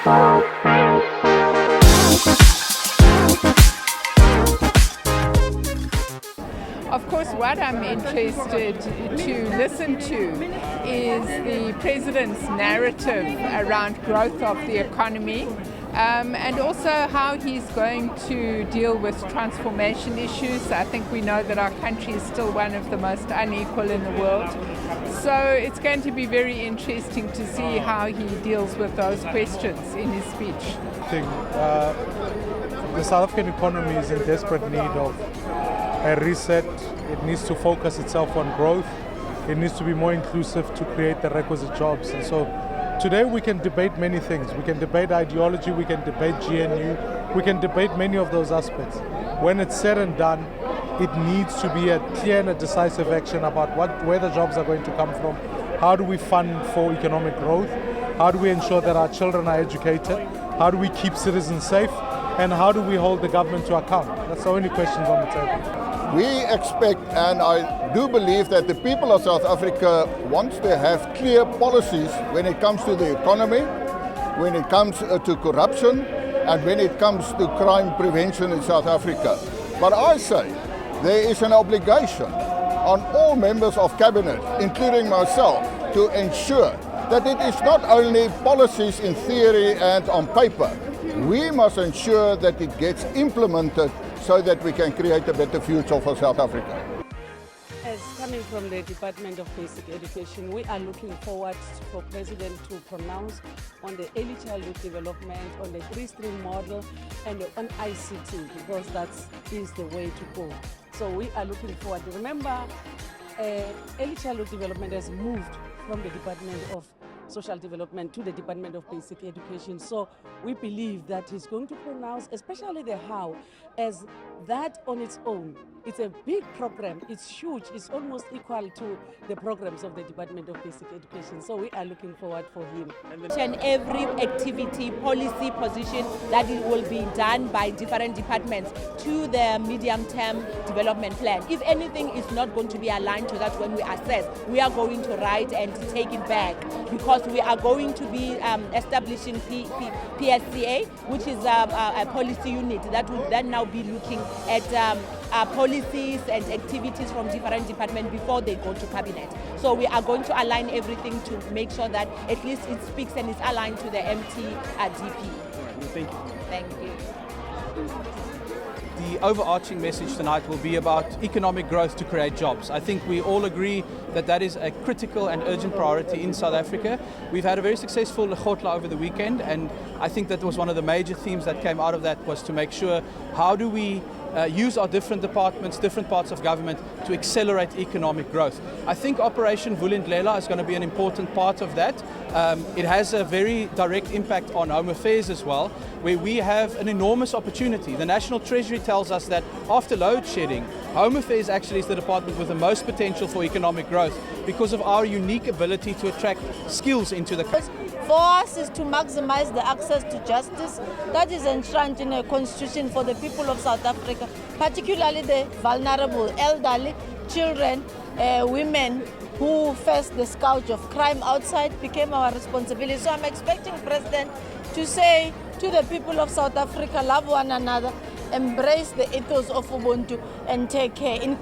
Of course, what I'm interested to listen to is the President's narrative around growth of the economy, and also how he's going to deal with transformation issues. I think we know that our country is still one of the most unequal in the world. So it's going to be very interesting to see how he deals with those questions in his speech. The South African economy is in desperate need of a reset. It needs to focus itself on growth. It needs to be more inclusive to create the requisite jobs. And so today we can debate many things. We can debate ideology, we can debate GNU, we can debate many of those aspects. When it's said and done, it needs to be a clear and a decisive action about where the jobs are going to come from. How do we fund for economic growth? How do we ensure that our children are educated? How do we keep citizens safe? And how do we hold the government to account? That's the only questions on the table. We expect, and I do believe that the people of South Africa wants to have clear policies when it comes to the economy, when it comes to corruption, and when it comes to crime prevention in South Africa. But I say there is an obligation on all members of cabinet, including myself, to ensure that it is not only policies in theory and on paper. We must ensure that it gets implemented so that we can create a better future for South Africa. As coming from the Department of Basic Education, we are looking forward for President to pronounce on the early childhood development, on the three-stream model, and on ICT, because that is the way to go. So we are looking forward. Remember, early childhood development has moved from the Department of Social Development to the Department of Basic Education. So we believe that he's going to pronounce, especially the how, as that on its own. It's a big program, it's huge, it's almost equal to the programs of the Department of Basic Education. So we are looking forward for him. And every activity, policy position that it will be done by different departments to the medium-term development plan. If anything is not going to be aligned to that when we assess, we are going to write and take it back, because we are going to be establishing PSCA, which is a policy unit that would then now be looking at policies and activities from different departments before they go to cabinet. So we are going to align everything to make sure that at least it speaks and is aligned to the MTDP. Thank you. Thank you. The overarching message tonight will be about economic growth to create jobs. I think we all agree that that is a critical and urgent priority in South Africa. We've had a very successful Lekgotla over the weekend, and I think that was one of the major themes that came out of that, was to make sure how do we use our different departments, different parts of government to accelerate economic growth. I think Operation Vulindlela is going to be an important part of that. It has a very direct impact on Home Affairs as well, where we have an enormous opportunity. The National Treasury tells us that after load shedding, Home Affairs actually is the department with the most potential for economic growth because of our unique ability to attract skills into the country. For us is to maximize the access to justice that is enshrined in a constitution for the people of South Africa, particularly the vulnerable, elderly, children, women who face the scourge of crime outside became our responsibility. So I'm expecting President to say to the people of South Africa, love one another, embrace the ethos of Ubuntu and take care.